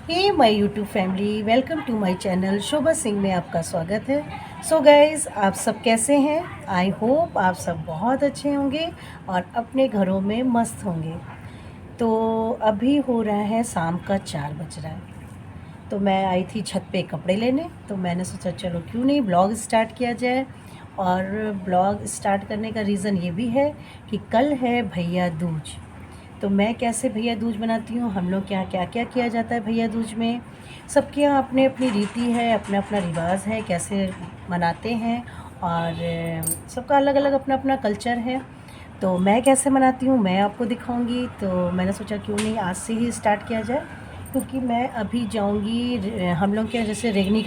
Hey my YouTube family, welcome to my channel. Shobha Singh में आपका स्वागत है। सो गाइज़, आप सब कैसे हैं? आई होप आप सब बहुत अच्छे होंगे और अपने घरों में मस्त होंगे। तो अभी हो रहा है शाम का 4 बज रहा है। तो मैं आई थी छत पे कपड़े लेने, तो मैंने सोचा चलो क्यों नहीं ब्लॉग स्टार्ट किया जाए। और ब्लॉग स्टार्ट करने का रीज़न ये भी है कि कल है भैया दूज। तो मैं कैसे भैया दूज बनाती हूँ, हम लोग के यहाँ क्या क्या किया जाता है भैया दूज में। सबके यहाँ अपनी अपनी रीति है, अपना अपना रिवाज है, कैसे मनाते हैं। और सबका अलग अलग अपना अपना कल्चर है। तो मैं कैसे मनाती हूँ मैं आपको दिखाऊंगी। तो मैंने सोचा क्यों नहीं आज से ही स्टार्ट किया जाए, क्योंकि मैं अभी जाऊंगी हम लोग के यहाँ जैसे रेगनी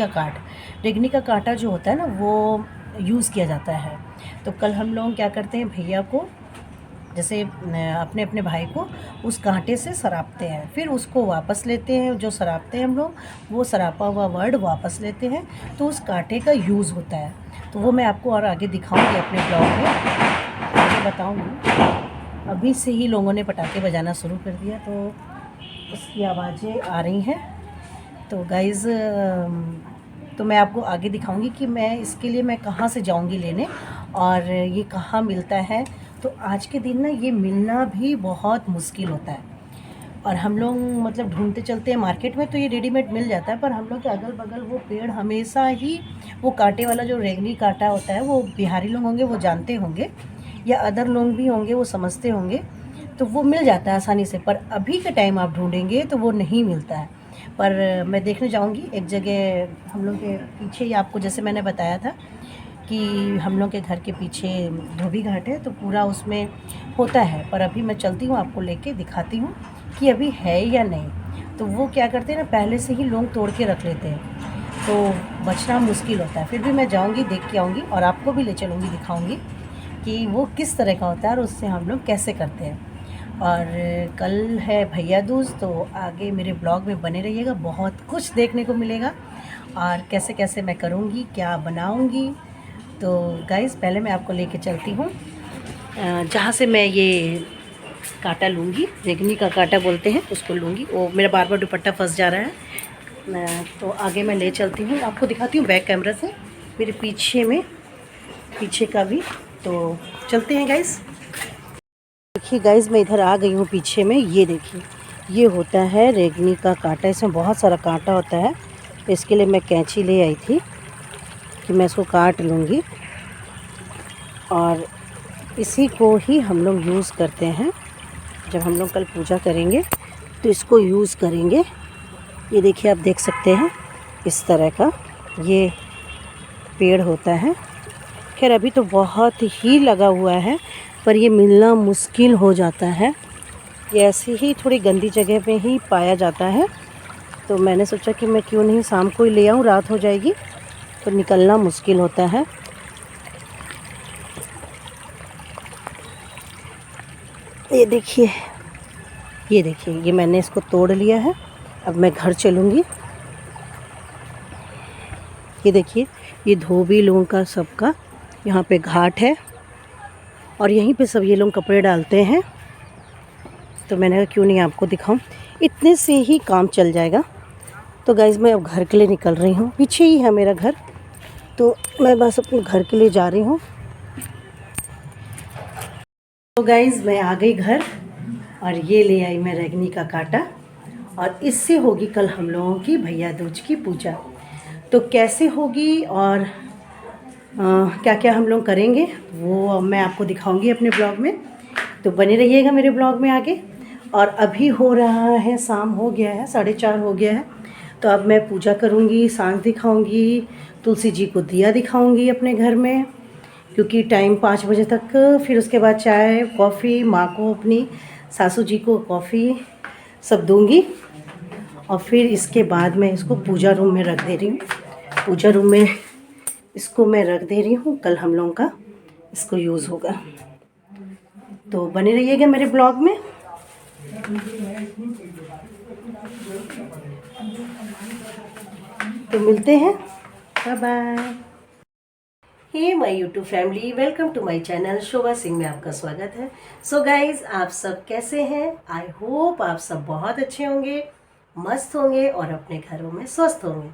का कांटा जो होता है ना, वो यूज़ किया जाता है। तो कल हम लोग क्या करते हैं, भैया को जैसे अपने अपने भाई को उस कांटे से सरापते हैं, फिर उसको वापस लेते हैं। जो सरापते हैं हम लोग, वो सरापा हुआ वर्ड वापस लेते हैं। तो उस कांटे का यूज़ होता है। तो वो मैं आपको और आगे दिखाऊंगी अपने ब्लॉग में, आगे बताऊंगी। अभी से ही लोगों ने पटाखे बजाना शुरू कर दिया, तो उसकी आवाज़ें आ रही हैं। तो गाइज़, तो मैं आपको आगे दिखाऊंगी कि मैं इसके लिए मैं कहाँ से जाऊंगी लेने और ये कहाँ मिलता है। तो आज के दिन ना ये मिलना भी बहुत मुश्किल होता है। और हम लोग मतलब ढूंढते चलते हैं मार्केट में, तो ये रेडीमेड मिल जाता है। पर हम लोग के अगल बगल वो पेड़ हमेशा ही, वो कांटे वाला जो रेगनी कांटा होता है, वो बिहारी लोग होंगे वो जानते होंगे, या अदर लोग भी होंगे वो समझते होंगे। तो वो मिल जाता है आसानी से। पर अभी के टाइम आप ढूंढेंगे तो वो नहीं मिलता है। पर मैं देखने जाऊंगी एक जगह हम लोग के पीछे ही, आपको जैसे मैंने बताया था कि हम लोग के घर के पीछे धोबी घाट है, तो पूरा उसमें होता है। पर अभी मैं चलती हूँ, आपको लेके दिखाती हूँ कि अभी है या नहीं। तो वो क्या करते हैं ना, पहले से ही लोग तोड़ के रख लेते हैं, तो बचना मुश्किल होता है। फिर भी मैं जाऊँगी, देख के आऊँगी और आपको भी ले चलूँगी, दिखाऊँगी कि वो किस तरह का होता है और उससे हम लोग कैसे करते हैं। और कल है भैया दूज, तो आगे मेरे ब्लॉग में बने रहिएगा, बहुत कुछ देखने को मिलेगा और कैसे कैसे मैं करूँगी, क्या बनाऊँगी। तो गाइज़, पहले मैं आपको लेके चलती हूँ जहाँ से मैं ये कांटा लूँगी, रेगनी का कांटा बोलते हैं उसको लूँगी। वो मेरा बार बार दुपट्टा फंस जा रहा है। तो आगे मैं ले चलती हूँ, आपको दिखाती हूँ बैक कैमरा से मेरे पीछे में, पीछे का भी। तो चलते हैं गाइज़। देखिए गाइज़, मैं इधर आ गई हूँ पीछे में। ये देखिए, ये होता है रेगनी का कांटा। इसमें बहुत सारा कांटा होता है। तो इसके लिए मैं कैंची ले आई थी कि मैं इसको काट लूँगी। और इसी को ही हम लोग यूज़ करते हैं। जब हम लोग कल पूजा करेंगे तो इसको यूज़ करेंगे। ये देखिए, आप देख सकते हैं इस तरह का ये पेड़ होता है। खैर अभी तो बहुत ही लगा हुआ है, पर ये मिलना मुश्किल हो जाता है। ये ऐसी ही थोड़ी गंदी जगह पे ही पाया जाता है। तो मैंने सोचा कि मैं क्यों नहीं शाम को ही ले आऊँ, रात हो जाएगी तो निकलना मुश्किल होता है। ये देखिए, ये देखिए, ये मैंने इसको तोड़ लिया है। अब मैं घर चलूँगी। ये देखिए, ये धोबी लोगों का सबका यहाँ पे घाट है और यहीं पे सब ये लोग कपड़े डालते हैं। तो मैंने कहा क्यों नहीं आपको दिखाऊं, इतने से ही काम चल जाएगा। तो गाइज़, मैं अब घर के लिए निकल रही हूँ। पीछे ही है मेरा घर, तो मैं बस अपने घर के लिए जा रही हूँ। तो गाइज़, मैं आ गई घर और ये ले आई मैं रेगनी का कांटा। और इससे होगी कल हम लोगों की भैया दूज की पूजा। तो कैसे होगी और क्या क्या हम लोग करेंगे वो मैं आपको दिखाऊंगी अपने ब्लॉग में। तो बने रहिएगा मेरे ब्लॉग में आगे। और अभी हो रहा है, शाम हो गया है, 4:30 हो गया है। तो अब मैं पूजा करूंगी, सांझ दिखाऊंगी, तुलसी जी को दिया दिखाऊंगी अपने घर में, क्योंकि टाइम 5 बजे तक। फिर उसके बाद चाय कॉफ़ी, माँ को अपनी सासू जी को कॉफ़ी सब दूंगी। और फिर इसके बाद मैं इसको पूजा रूम में रख दे रही हूँ। पूजा रूम में इसको मैं रख दे रही हूँ, कल हम लोगों का इसको यूज़ होगा। तो बने रहिएगा मेरे ब्लॉग में। तो मिलते हैं, bye bye. Hey my YouTube family, welcome to my channel. Shobha Singh में आपका स्वागत है। सो गाइज, आप सब कैसे हैं? आई होप आप सब बहुत अच्छे होंगे मस्त होंगे और अपने घरों में स्वस्थ होंगे।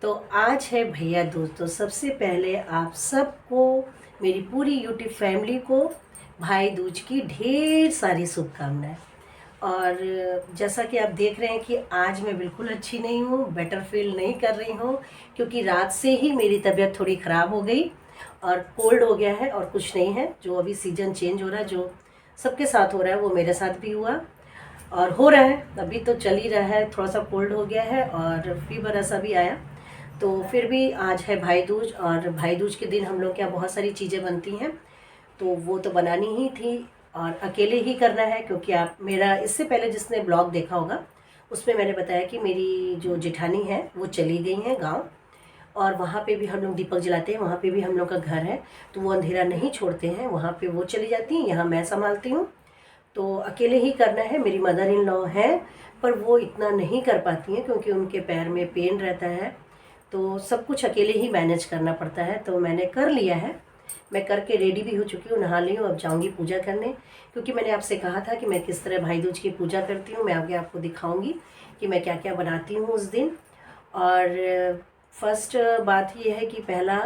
तो आज है भैया दूज। तो सबसे पहले आप सबको, मेरी पूरी यूट्यूब फैमिली को भाई दूज की ढेर सारी शुभकामनाएं। और जैसा कि आप देख रहे हैं कि आज मैं बिल्कुल अच्छी नहीं हूँ, बेटर फील नहीं कर रही हूँ, क्योंकि रात से ही मेरी तबीयत थोड़ी ख़राब हो गई और कोल्ड हो गया है। और कुछ नहीं है, जो अभी सीज़न चेंज हो रहा है, जो सबके साथ हो रहा है, वो मेरे साथ भी हुआ और हो रहा है। अभी तो चल ही रहा है, थोड़ा सा कोल्ड हो गया है और फीवर ऐसा भी आया। तो फिर भी आज है भाई दूज, और भाई दूज के दिन हम लोग के यहाँ बहुत सारी चीज़ें बनती हैं, तो वो तो बनानी ही थी और अकेले ही करना है। क्योंकि आप मेरा इससे पहले जिसने ब्लॉग देखा होगा उसमें मैंने बताया कि मेरी जो जेठानी है वो चली गई हैं गांव, और वहाँ पे भी हम लोग दीपक जलाते हैं, वहाँ पे भी हम लोग का घर है, तो वो अंधेरा नहीं छोड़ते हैं, वहाँ पे वो चली जाती हैं, यहाँ मैं संभालती हूँ। तो अकेले ही करना है। मेरी मदर इन लॉ है, पर वो इतना नहीं कर पाती हैं क्योंकि उनके पैर में पेन रहता है, तो सब कुछ अकेले ही मैनेज करना पड़ता है। तो मैंने कर लिया है, मैं करके रेडी भी हो चुकी हूँ, नहा ली हूँ। अब जाऊँगी पूजा करने, क्योंकि मैंने आपसे कहा था कि मैं किस तरह भाई दूज की पूजा करती हूँ। मैं आगे आपको दिखाऊँगी कि मैं क्या क्या बनाती हूँ उस दिन। और फर्स्ट बात ये है कि पहला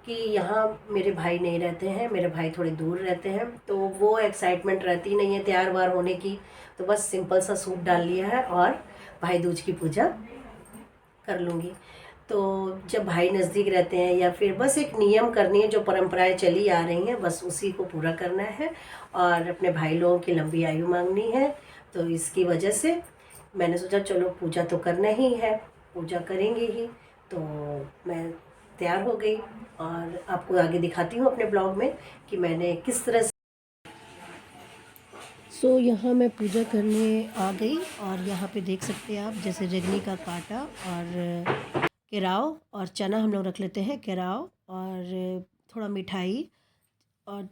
कि यहाँ मेरे भाई नहीं रहते हैं, मेरे भाई थोड़े दूर रहते हैं, तो वो एक्साइटमेंट रहती नहीं है तैयार वार होने की। तो बस सिंपल सा सूट डाल लिया है और भाई दूज की पूजा कर लूँगी। तो जब भाई नज़दीक रहते हैं, या फिर बस एक नियम करनी है, जो परंपराएं चली आ रही हैं, बस उसी को पूरा करना है और अपने भाई लोगों की लंबी आयु मांगनी है। तो इसकी वजह से मैंने सोचा चलो पूजा तो करना ही है, पूजा करेंगे ही। तो मैं तैयार हो गई और आपको आगे दिखाती हूँ अपने ब्लॉग में कि मैंने किस तरह से। यहाँ मैं पूजा करने आ गई, और यहाँ पे देख सकते हैं आप, जैसे रजनी का कांटा और केराव और चना हम लोग रख लेते हैं, केराव और थोड़ा मिठाई और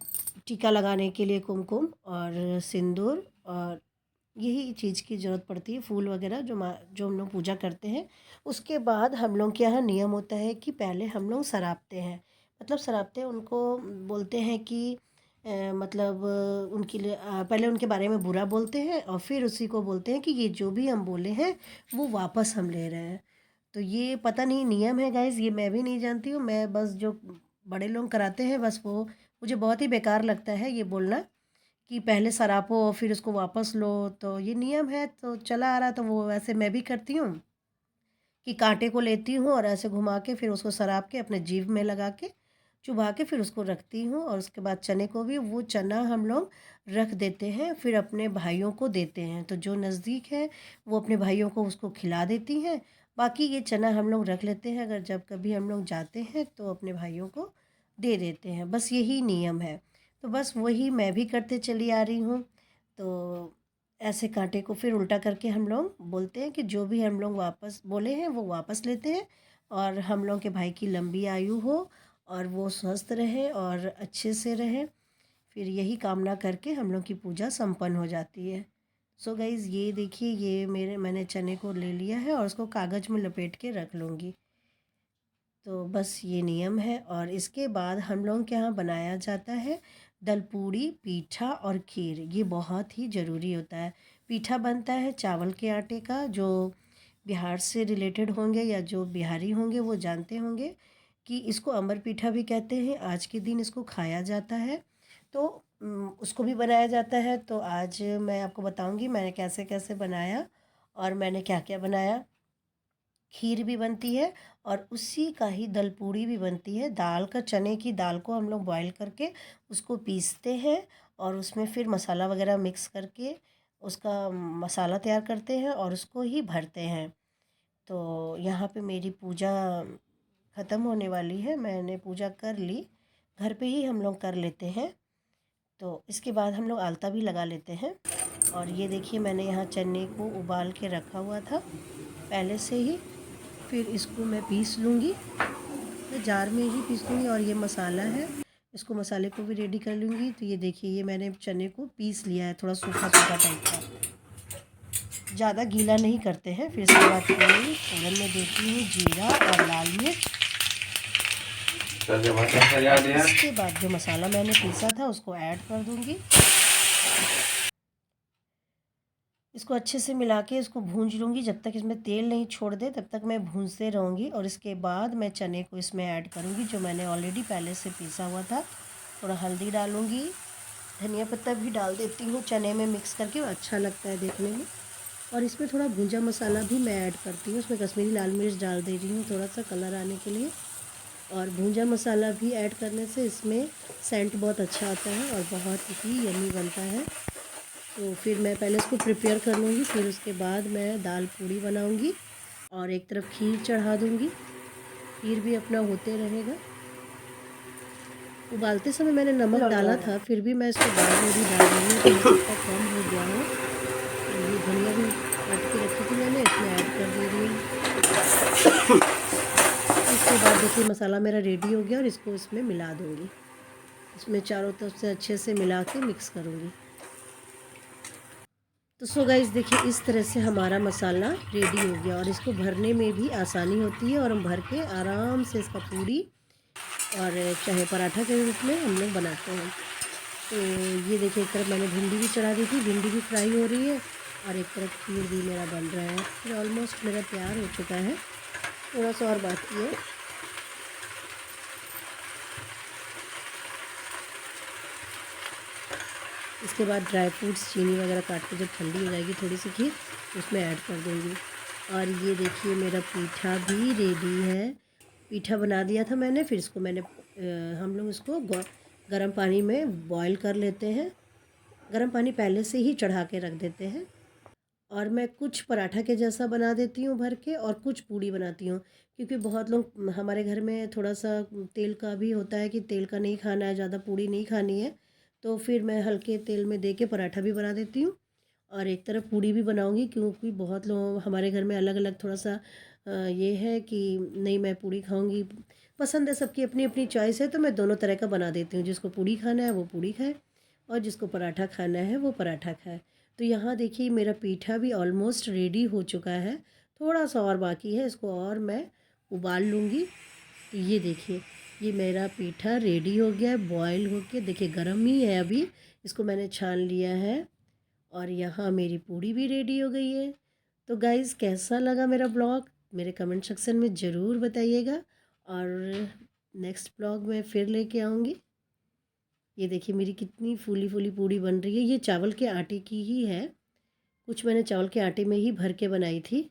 टीका लगाने के लिए कुमकुम और सिंदूर, और यही चीज़ की ज़रूरत पड़ती है, फूल वगैरह जो हम लोग पूजा करते हैं। उसके बाद हम लोग के यहाँ नियम होता है कि पहले हम लोग सरापते हैं, मतलब सरापते हैं उनको, बोलते हैं कि मतलब उनके लिए पहले उनके बारे में बुरा बोलते हैं और फिर उसी को बोलते हैं कि ये जो भी हम बोले हैं वो वापस हम ले रहे हैं। तो ये पता नहीं नियम है गाइस, ये मैं भी नहीं जानती हूँ। मैं बस जो बड़े लोग कराते हैं बस वो मुझे बहुत ही बेकार लगता है ये बोलना कि पहले सरापो और फिर उसको वापस लो। तो ये नियम है तो चला आ रहा, तो वो वैसे मैं भी करती हूँ कि कांटे को लेती हूँ और ऐसे घुमा के फिर उसको सराप के अपने जीभ में लगा के चुबा के फिर उसको रखती हूँ। और उसके बाद चने को भी, वो चना हम लोग रख देते हैं, फिर अपने भाइयों को देते हैं। तो जो नज़दीक है वो अपने भाइयों को उसको खिला देती हैं, बाकी ये चना हम लोग रख लेते हैं, अगर जब कभी हम लोग जाते हैं तो अपने भाइयों को दे देते हैं। बस यही नियम है, तो बस वही मैं भी करते चली आ रही हूँ। तो ऐसे कांटे को फिर उल्टा करके हम लोग बोलते हैं कि जो भी हम लोग वापस बोले हैं वो वापस लेते हैं, और हम लोग के भाई की लंबी आयु हो और वो स्वस्थ रहे और अच्छे से रहे, फिर यही कामना करके हम लोग की पूजा संपन्न हो जाती है। सो गाइज़ ये देखिए, ये मैंने चने को ले लिया है और उसको कागज़ में लपेट के रख लूँगी। तो बस ये नियम है। और इसके बाद हम लोग के यहाँ बनाया जाता है दलपूड़ी, पीठा और खीर। ये बहुत ही ज़रूरी होता है। पीठा बनता है चावल के आटे का, जो बिहार से रिलेटेड होंगे या जो बिहारी होंगे वो जानते होंगे कि इसको अमर पीठा भी कहते हैं। आज के दिन इसको खाया जाता है, तो उसको भी बनाया जाता है। तो आज मैं आपको बताऊंगी मैंने कैसे कैसे बनाया और मैंने क्या क्या बनाया। खीर भी बनती है और उसी का ही दलपूड़ी भी बनती है। दाल का, चने की दाल को हम लोग बॉईल करके उसको पीसते हैं और उसमें फिर मसाला वगैरह मिक्स करके उसका मसाला तैयार करते हैं और उसको ही भरते हैं। तो यहाँ पे मेरी पूजा ख़त्म होने वाली है, मैंने पूजा कर ली। घर पे ही हम लोग कर लेते हैं। तो इसके बाद हम लोग आलता भी लगा लेते हैं। और ये देखिए मैंने यहाँ चने को उबाल के रखा हुआ था पहले से ही, फिर इसको मैं पीस लूँगी, मैं जार में ही पीस लूँगी। और ये मसाला है, इसको मसाले को भी रेडी कर लूँगी। तो ये देखिए ये मैंने चने को पीस लिया है, थोड़ा सूखा सूखा टाइप का, ज़्यादा गीला नहीं करते हैं। फिर इसके बाद फोरन में देती हूँ जीरा और लाल मिर्च। इसके बाद जो मसाला मैंने पीसा था उसको ऐड कर दूँगी। इसको अच्छे से मिला के इसको भूंज लूँगी। जब तक इसमें तेल नहीं छोड़ दे तब तक मैं भूंजते रहूँगी। और इसके बाद मैं चने को इसमें ऐड करूँगी जो मैंने ऑलरेडी पहले से पीसा हुआ था। थोड़ा हल्दी डालूँगी, धनिया पत्ता भी डाल देती हूँ चने में मिक्स करके, अच्छा लगता है देखने में। और इसमें थोड़ा भुंजा मसाला भी मैं ऐड करती हूँ। इसमें कश्मीरी लाल मिर्च डाल दे रही हूँ थोड़ा सा कलर आने के लिए। और भुंजा मसाला भी ऐड करने से इसमें सेंट बहुत अच्छा आता है और बहुत ही यम्मी बनता है। तो फिर मैं पहले इसको प्रिपेयर कर लूँगी, फिर उसके बाद मैं दाल पूड़ी बनाऊँगी और एक तरफ खीर चढ़ा दूँगी। खीर भी अपना होते रहेगा। उबालते समय मैंने नमक डाला था, फिर भी मैं इसको बाद में भी डाल रही हूँ कि हो सकता है कम हो गया हो। तो ये धनिया भी काट के रखी थी मैंने, इसमें ऐड कर दे रही हूँ। इसके बाद देखिए मसाला मेरा रेडी हो गया और इसको इसमें मिला दूँगी। इसमें चारों तरफ से अच्छे से मिला के मिक्स करूँगी। तो सो गाइस देखिए इस तरह से हमारा मसाला रेडी हो गया और इसको भरने में भी आसानी होती है और हम भर के आराम से इसका पूड़ी और चाहे पराठा के रूप में हम लोग बनाते हैं। तो ये देखिए एक तरफ मैंने भिंडी भी चढ़ा दी थी, भिंडी भी फ्राई हो रही है और एक तरफ खीर भी मेरा बन रहा है। फिर ऑलमोस्ट मेरा तैयार हो चुका है, थोड़ा सा और बाकी है। इसके बाद ड्राई फ्रूट्स चीनी वगैरह काट के जब ठंडी हो जाएगी थोड़ी सी खीर उसमें ऐड कर दूँगी। और ये देखिए मेरा पीठा भी रेडी है। पीठा बना दिया था मैंने, फिर इसको मैंने हम लोग इसको गर्म पानी में बॉईल कर लेते हैं। गर्म पानी पहले से ही चढ़ा के रख देते हैं। और मैं कुछ पराठा के जैसा बना देती हूँ भर के और कुछ पूड़ी बनाती हूँ, क्योंकि बहुत लोग हमारे घर में थोड़ा सा तेल का भी होता है कि तेल का नहीं खाना है, ज़्यादा पूड़ी नहीं खानी है। तो फिर मैं हल्के तेल में दे के पराठा भी बना देती हूँ और एक तरफ पूड़ी भी बनाऊँगी, क्योंकि बहुत लोग हमारे घर में अलग अलग थोड़ा सा ये है कि नहीं मैं पूड़ी खाऊँगी, पसंद है सबकी अपनी अपनी चॉइस है। तो मैं दोनों तरह का बना देती हूँ, जिसको पूड़ी खाना है वो पूड़ी खाए और जिसको पराठा खाना है वो पराठा खाए। तो यहाँ देखिए मेरा पीठा भी ऑलमोस्ट रेडी हो चुका है, थोड़ा सा और बाकी है, इसको और मैं उबाल लूँगी। तो ये देखिए ये मेरा पीठा रेडी हो गया है, बॉयल होके देखिए गर्म ही है अभी, इसको मैंने छान लिया है। और यहाँ मेरी पूड़ी भी रेडी हो गई है। तो गाइज़ कैसा लगा मेरा ब्लॉग मेरे कमेंट सेक्शन में ज़रूर बताइएगा और नेक्स्ट ब्लॉग में फिर लेके आऊँगी। ये देखिए मेरी कितनी फूली फूली पूड़ी बन रही है, ये चावल के आटे की ही है, कुछ मैंने चावल के आटे में ही भर के बनाई थी।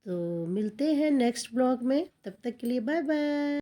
तो मिलते हैं नेक्स्ट ब्लॉग में, तब तक के लिए बाय बाय।